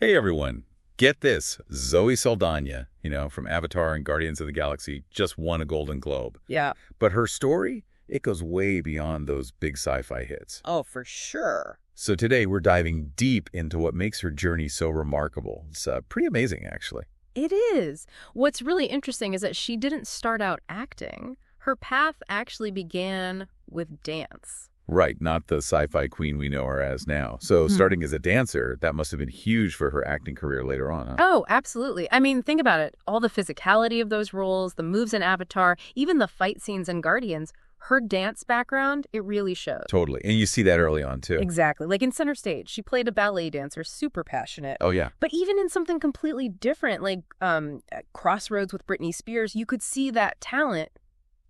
Hey everyone, get this. Zoe Saldaña, from Avatar and Guardians of the Galaxy, just won a Golden Globe. Yeah. But her story, it goes way beyond those big sci-fi hits. Oh, for sure. So today we're diving deep into what makes her journey so remarkable. It's pretty amazing, actually. It is. What's really interesting is that she didn't start out acting. Her path actually began with dance. Right, not the sci-fi queen we know her as now. So starting as a dancer, that must have been huge for her acting career later on, huh? Oh, absolutely. I mean, think about it. All the physicality of those roles, the moves in Avatar, even the fight scenes in Guardians, her dance background, it really shows. Totally. And you see that early on, too. Exactly. Like in Center Stage, she played a ballet dancer, super passionate. Oh, yeah. But even in something completely different, like at Crossroads with Britney Spears, you could see that talent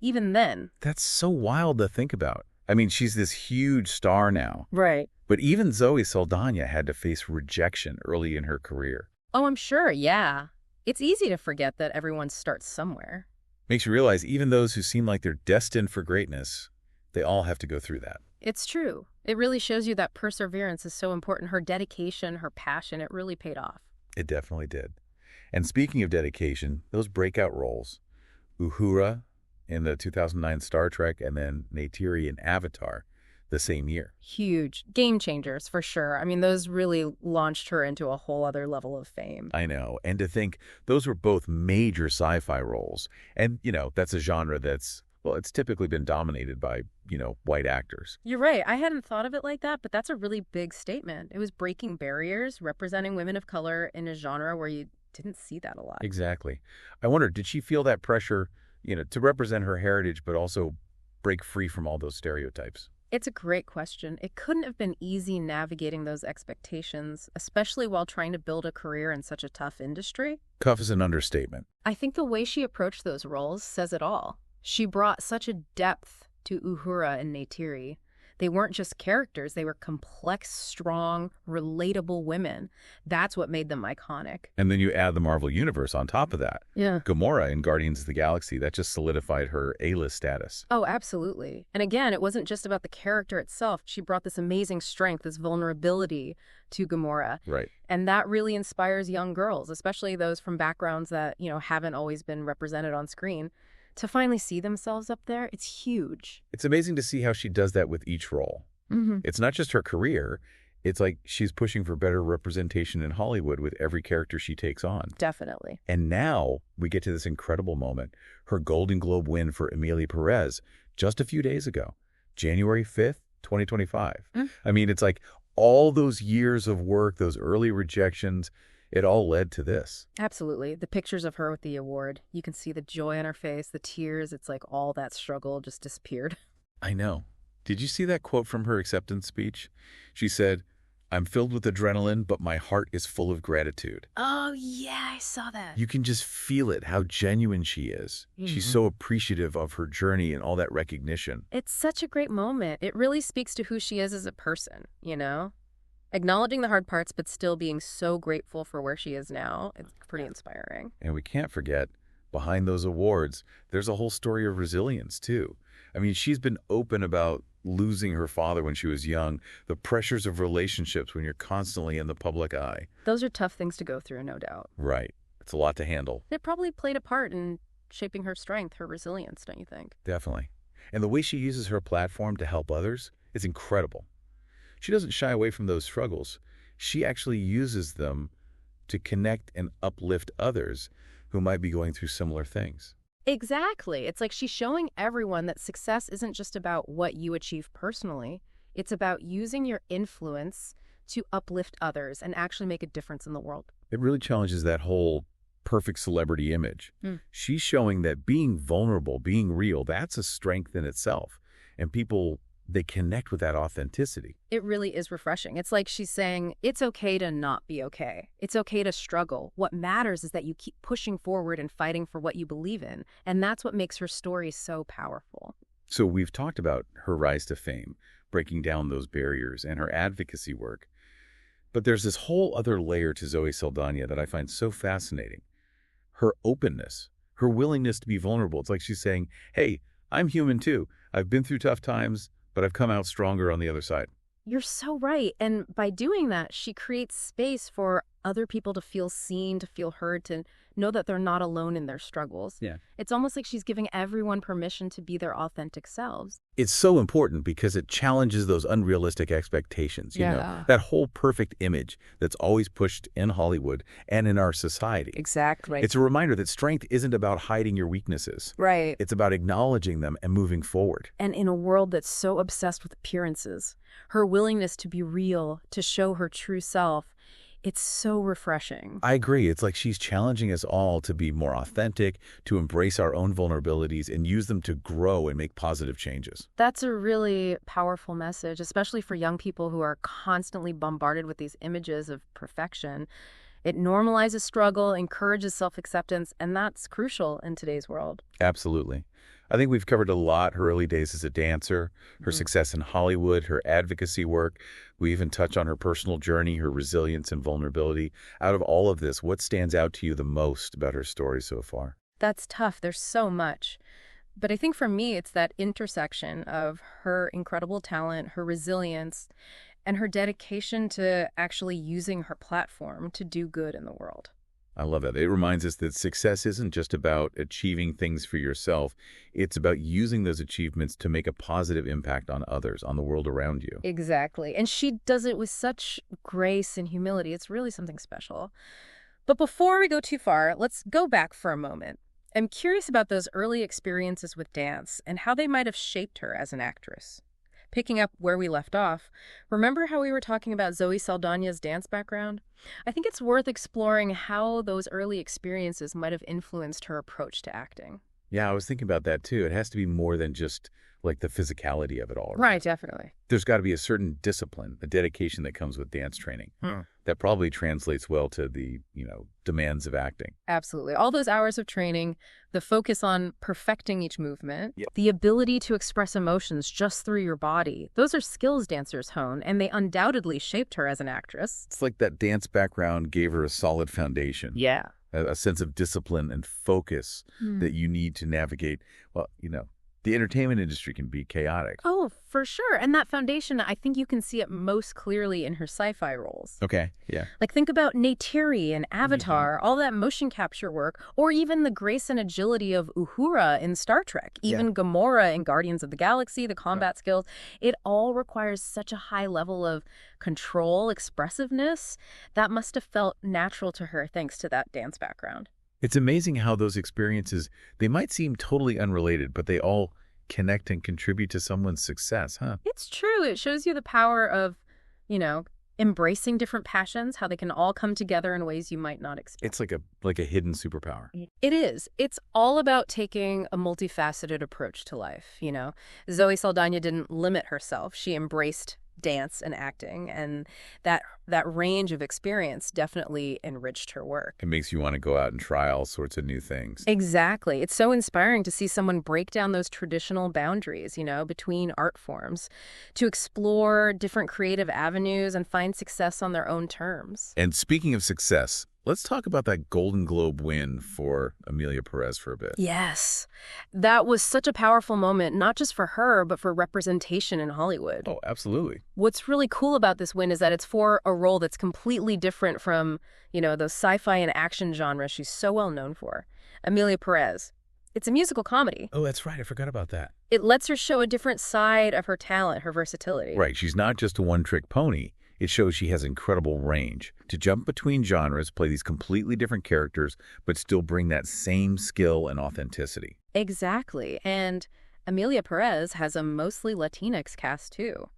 even then. That's so wild to think about. I mean, she's this huge star now. Right. But even Zoe Saldaña had to face rejection early in her career. Oh, I'm sure, yeah. It's easy to forget that everyone starts somewhere. Makes you realize even those who seem like they're destined for greatness, they all have to go through that. It's true. It really shows you that perseverance is so important. Her dedication, her passion, it really paid off. It definitely did. And speaking of dedication, those breakout roles, Uhura in the 2009 Star Trek, and then Neytiri in Avatar the same year. Huge. Game changers, for sure. I mean, those really launched her into a whole other level of fame. I know. And to think those were both major sci-fi roles. And, that's a genre that's, well, it's typically been dominated by, white actors. You're right. I hadn't thought of it like that, but that's a really big statement. It was breaking barriers, representing women of color in a genre where you didn't see that a lot. Exactly. I wonder, did she feel that pressure to represent her heritage, but also break free from all those stereotypes? It's a great question. It couldn't have been easy navigating those expectations, especially while trying to build a career in such a tough industry. Tough is an understatement. I think the way she approached those roles says it all. She brought such a depth to Uhura and Neytiri. They weren't just characters, they were complex, strong, relatable women. That's what made them iconic. And then you add the Marvel Universe on top of that. Yeah. Gamora in Guardians of the Galaxy, that just solidified her A-list status. Oh, absolutely. And again, it wasn't just about the character itself. She brought this amazing strength, this vulnerability to Gamora. Right. And that really inspires young girls, especially those from backgrounds that, haven't always been represented on screen. To finally see themselves up there, it's huge. It's amazing to see how she does that with each role. It's not just her career. It's like she's pushing for better representation in Hollywood with every character she takes on. Definitely. And now we get to this incredible moment, her Golden Globe win for Emilia Pérez just a few days ago, January 5th, 2025. I mean, it's like all those years of work, those early rejections, it all led to this. Absolutely. The pictures of her with the award, you can see the joy on her face, the tears. It's like all that struggle just disappeared. I know. Did you see that quote from her acceptance speech? She said, "I'm filled with adrenaline, but my heart is full of gratitude." Oh, yeah, I saw that. You can just feel it, how genuine she is. She's so appreciative of her journey and all that recognition. It's such a great moment. It really speaks to who she is as a person, Acknowledging the hard parts, but still being so grateful for where she is now. It's pretty inspiring. And we can't forget, behind those awards, there's a whole story of resilience, too. I mean, she's been open about losing her father when she was young, the pressures of relationships when you're constantly in the public eye. Those are tough things to go through, no doubt. Right. It's a lot to handle. It probably played a part in shaping her strength, her resilience, don't you think? Definitely. And the way she uses her platform to help others is incredible. She doesn't shy away from those struggles. She actually uses them to connect and uplift others who might be going through similar things. Exactly. It's like she's showing everyone that success isn't just about what you achieve personally. It's about using your influence to uplift others and actually make a difference in the world. It really challenges that whole perfect celebrity image. She's showing that being vulnerable, being real, that's a strength in itself. And people, they connect with that authenticity. It really is refreshing. It's like she's saying, it's okay to not be okay. It's okay to struggle. What matters is that you keep pushing forward and fighting for what you believe in. And that's what makes her story so powerful. So we've talked about her rise to fame, breaking down those barriers, and her advocacy work. But there's this whole other layer to Zoë Saldaña that I find so fascinating. Her openness, her willingness to be vulnerable. It's like she's saying, hey, I'm human too. I've been through tough times, but I've come out stronger on the other side. You're so right. And by doing that, she creates space for other people to feel seen, to feel heard, to know that they're not alone in their struggles. Yeah. It's almost like she's giving everyone permission to be their authentic selves. It's so important because it challenges those unrealistic expectations, you know, that whole perfect image that's always pushed in Hollywood and in our society. Exactly. It's a reminder that strength isn't about hiding your weaknesses. Right. It's about acknowledging them and moving forward. And in a world that's so obsessed with appearances, her willingness to be real, to show her true self, it's so refreshing. I agree. It's like she's challenging us all to be more authentic, to embrace our own vulnerabilities and use them to grow and make positive changes. That's a really powerful message, especially for young people who are constantly bombarded with these images of perfection. It normalizes struggle, encourages self-acceptance, and that's crucial in today's world. Absolutely. I think we've covered a lot: her early days as a dancer, her success in Hollywood, her advocacy work. We even touch on her personal journey, her resilience and vulnerability. Out of all of this, what stands out to you the most about her story so far? That's tough. There's so much. But I think for me, it's that intersection of her incredible talent, her resilience, and her dedication to actually using her platform to do good in the world. I love that. It reminds us that success isn't just about achieving things for yourself. It's about using those achievements to make a positive impact on others, on the world around you. Exactly. And she does it with such grace and humility. It's really something special. But before we go too far, let's go back for a moment. I'm curious about those early experiences with dance and how they might have shaped her as an actress. Picking up where we left off, remember how we were talking about Zoë Saldaña's dance background? I think it's worth exploring how those early experiences might have influenced her approach to acting. Yeah, I was thinking about that too. It has to be more than just like the physicality of it all. Right, definitely. There's got to be a certain discipline, a dedication that comes with dance training. That probably translates well to the, demands of acting. Absolutely. All those hours of training, the focus on perfecting each movement, the ability to express emotions just through your body, those are skills dancers hone, and they undoubtedly shaped her as an actress. It's like that dance background gave her a solid foundation. Yeah. A sense of discipline and focus that you need to navigate. Well, the entertainment industry can be chaotic. Oh, for sure. And that foundation, I think you can see it most clearly in her sci-fi roles. Okay, yeah. Like think about Neytiri and Avatar, all that motion capture work, or even the grace and agility of Uhura in Star Trek, even Gamora in Guardians of the Galaxy, the combat skills. It all requires such a high level of control, expressiveness. That must have felt natural to her thanks to that dance background. It's amazing how those experiences, they might seem totally unrelated, but they all connect and contribute to someone's success, huh? It's true. It shows you the power of, embracing different passions, how they can all come together in ways you might not expect. It's like a hidden superpower. It is. It's all about taking a multifaceted approach to life, Zoë Saldaña didn't limit herself. She embraced dance and acting, and that range of experience definitely enriched her work. It makes you want to go out and try all sorts of new things. Exactly. It's so inspiring to see someone break down those traditional boundaries, between art forms, to explore different creative avenues and find success on their own terms. And speaking of success, let's talk about that Golden Globe win for Emilia Pérez for a bit. Yes. That was such a powerful moment, not just for her, but for representation in Hollywood. Oh, absolutely. What's really cool about this win is that it's for a role that's completely different from, those sci-fi and action genres she's so well known for. Emilia Pérez. It's a musical comedy. Oh, that's right. I forgot about that. It lets her show a different side of her talent, her versatility. Right. She's not just a one-trick pony. It shows she has incredible range to jump between genres, play these completely different characters, but still bring that same skill and authenticity. Exactly. And Emilia Pérez has a mostly Latinx cast, too.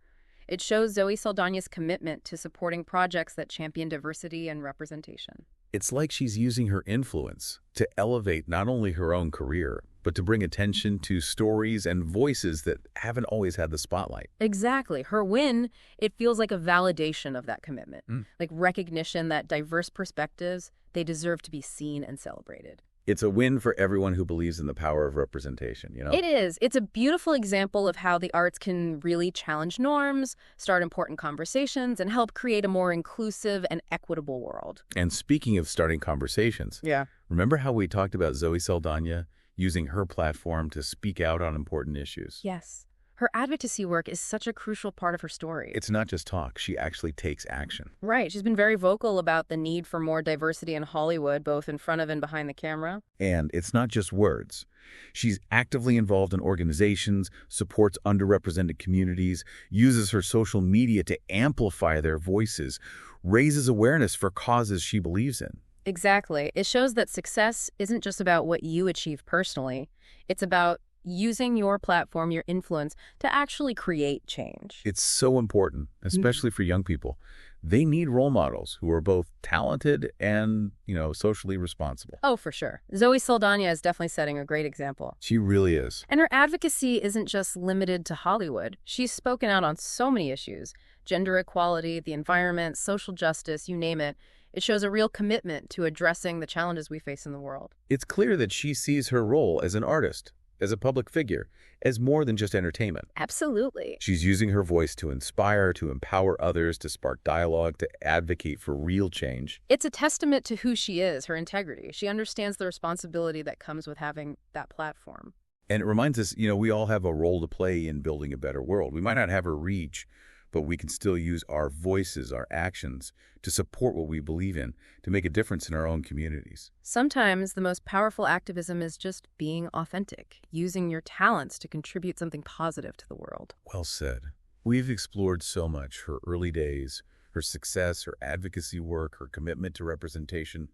It shows Zoë Saldaña's commitment to supporting projects that champion diversity and representation. It's like she's using her influence to elevate not only her own career, but to bring attention to stories and voices that haven't always had the spotlight. Exactly. Her win, it feels like a validation of that commitment, like recognition that diverse perspectives, they deserve to be seen and celebrated. It's a win for everyone who believes in the power of representation, It is. It's a beautiful example of how the arts can really challenge norms, start important conversations, and help create a more inclusive and equitable world. And speaking of starting conversations, remember how we talked about Zoë Saldaña using her platform to speak out on important issues? Yes. Her advocacy work is such a crucial part of her story. It's not just talk. She actually takes action. Right. She's been very vocal about the need for more diversity in Hollywood, both in front of and behind the camera. And it's not just words. She's actively involved in organizations, supports underrepresented communities, uses her social media to amplify their voices, raises awareness for causes she believes in. Exactly. It shows that success isn't just about what you achieve personally. It's about using your platform, your influence, to actually create change. It's so important, especially for young people. They need role models who are both talented and, socially responsible. Oh, for sure. Zoë Saldaña is definitely setting a great example. She really is. And her advocacy isn't just limited to Hollywood. She's spoken out on so many issues: gender equality, the environment, social justice, you name it. It shows a real commitment to addressing the challenges we face in the world. It's clear that she sees her role as an artist, as a public figure, as more than just entertainment. Absolutely. She's using her voice to inspire, to empower others, to spark dialogue, to advocate for real change. It's a testament to who she is, her integrity. She understands the responsibility that comes with having that platform. And it reminds us, we all have a role to play in building a better world. We might not have her reach, but we can still use our voices, our actions, to support what we believe in, to make a difference in our own communities. Sometimes the most powerful activism is just being authentic, using your talents to contribute something positive to the world. Well said. We've explored so much: her early days, her success, her advocacy work, her commitment to representation.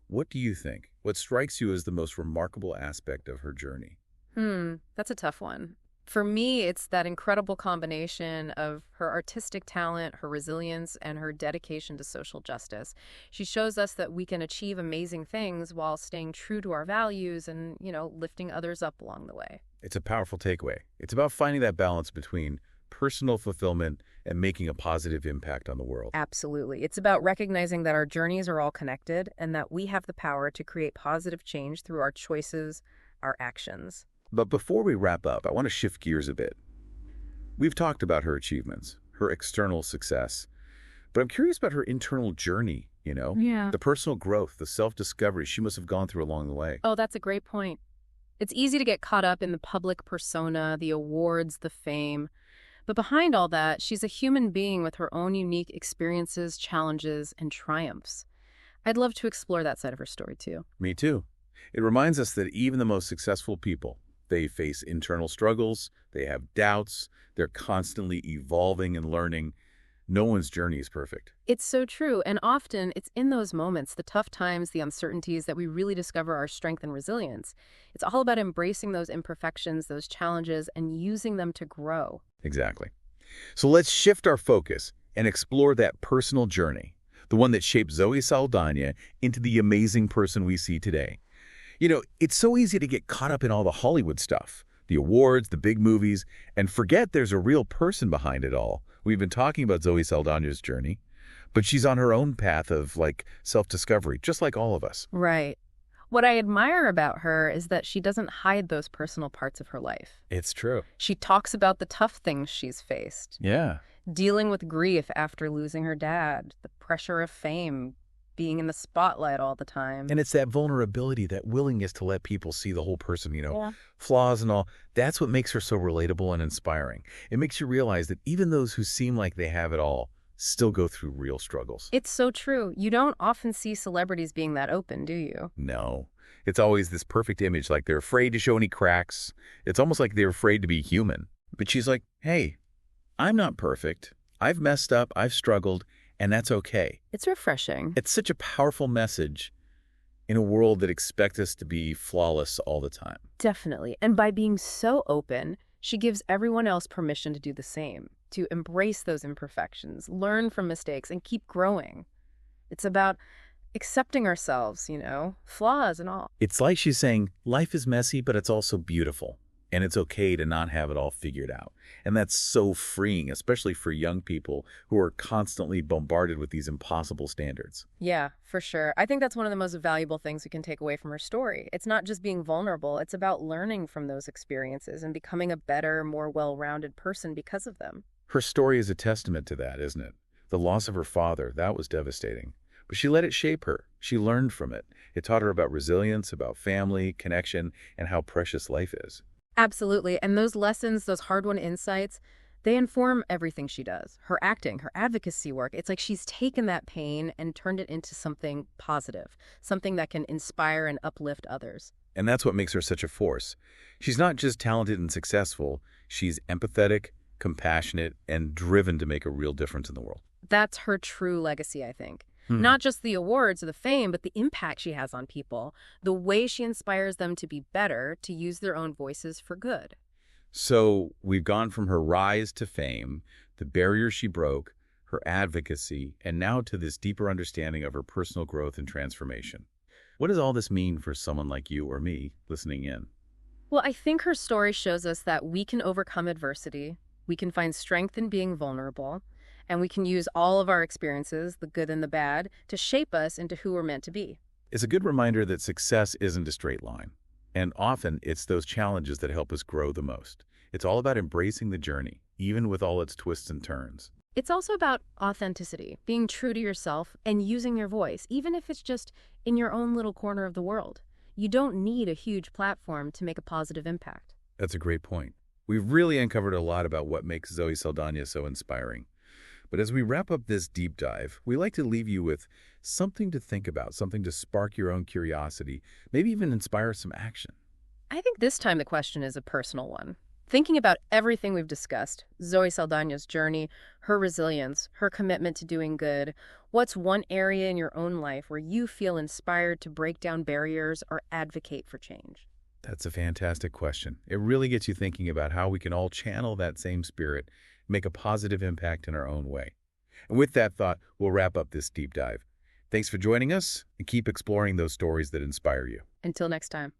What do you think? What strikes you as the most remarkable aspect of her journey? That's a tough one. For me, it's that incredible combination of her artistic talent, her resilience, and her dedication to social justice. She shows us that we can achieve amazing things while staying true to our values and, lifting others up along the way. It's a powerful takeaway. It's about finding that balance between personal fulfillment and making a positive impact on the world. Absolutely. It's about recognizing that our journeys are all connected and that we have the power to create positive change through our choices, our actions. But before we wrap up, I want to shift gears a bit. We've talked about her achievements, her external success, but I'm curious about her internal journey, Yeah. the personal growth, the self-discovery she must have gone through along the way. Oh, that's a great point. It's easy to get caught up in the public persona, the awards, the fame. But behind all that, she's a human being with her own unique experiences, challenges, and triumphs. I'd love to explore that side of her story, too. Me too. It reminds us that even the most successful people, they face internal struggles, they have doubts, they're constantly evolving and learning. No one's journey is perfect. It's so true, and often it's in those moments, the tough times, the uncertainties, that we really discover our strength and resilience. It's all about embracing those imperfections, those challenges, and using them to grow. Exactly. So let's shift our focus and explore that personal journey, the one that shaped Zoë Saldaña into the amazing person we see today. It's so easy to get caught up in all the Hollywood stuff, the awards, the big movies, and forget there's a real person behind it all. We've been talking about Zoë Saldaña's journey, but she's on her own path of, self-discovery, just like all of us. Right. What I admire about her is that she doesn't hide those personal parts of her life. It's true. She talks about the tough things she's faced. Yeah. Dealing with grief after losing her dad, the pressure of fame, being in the spotlight all the time. And it's that vulnerability, that willingness to let people see the whole person, flaws and all. That's what makes her so relatable and inspiring. It makes you realize that even those who seem like they have it all still go through real struggles. It's so true. You don't often see celebrities being that open, do you? No. It's always this perfect image, like they're afraid to show any cracks. It's almost like they're afraid to be human. But she's like, hey, I'm not perfect. I've messed up. I've struggled. And that's okay. It's refreshing. It's such a powerful message in a world that expects us to be flawless all the time. Definitely. And by being so open, she gives everyone else permission to do the same, to embrace those imperfections, learn from mistakes, and keep growing. It's about accepting ourselves, flaws and all. It's like she's saying, life is messy, but it's also beautiful. And it's okay to not have it all figured out. And that's so freeing, especially for young people who are constantly bombarded with these impossible standards. Yeah, for sure. I think that's one of the most valuable things we can take away from her story. It's not just being vulnerable. It's about learning from those experiences and becoming a better, more well-rounded person because of them. Her story is a testament to that, isn't it? The loss of her father, that was devastating. But she let it shape her. She learned from it. It taught her about resilience, about family, connection, and how precious life is. Absolutely. And those lessons, those hard-won insights, they inform everything she does. Her acting, her advocacy work. It's like she's taken that pain and turned it into something positive, something that can inspire and uplift others. And that's what makes her such a force. She's not just talented and successful, she's empathetic, compassionate, and driven to make a real difference in the world. That's her true legacy, I think. Not just the awards or the fame, but the impact she has on people, the way she inspires them to be better, to use their own voices for good. So we've gone from her rise to fame, the barriers she broke, her advocacy, and now to this deeper understanding of her personal growth and transformation. What does all this mean for someone like you or me listening in? Well, I think her story shows us that we can overcome adversity, we can find strength in being vulnerable, and we can use all of our experiences, the good and the bad, to shape us into who we're meant to be. It's a good reminder that success isn't a straight line. And often, it's those challenges that help us grow the most. It's all about embracing the journey, even with all its twists and turns. It's also about authenticity, being true to yourself and using your voice, even if it's just in your own little corner of the world. You don't need a huge platform to make a positive impact. That's a great point. We've really uncovered a lot about what makes Zoë Saldaña so inspiring. But as we wrap up this deep dive, we like to leave you with something to think about, something to spark your own curiosity, maybe even inspire some action. I think this time the question is a personal one. Thinking about everything we've discussed, Zoë Saldaña's journey, her resilience, her commitment to doing good, what's one area in your own life where you feel inspired to break down barriers or advocate for change? That's a fantastic question. It really gets you thinking about how we can all channel that same spirit, make a positive impact in our own way. And with that thought, we'll wrap up this deep dive. Thanks for joining us, and keep exploring those stories that inspire you. Until next time.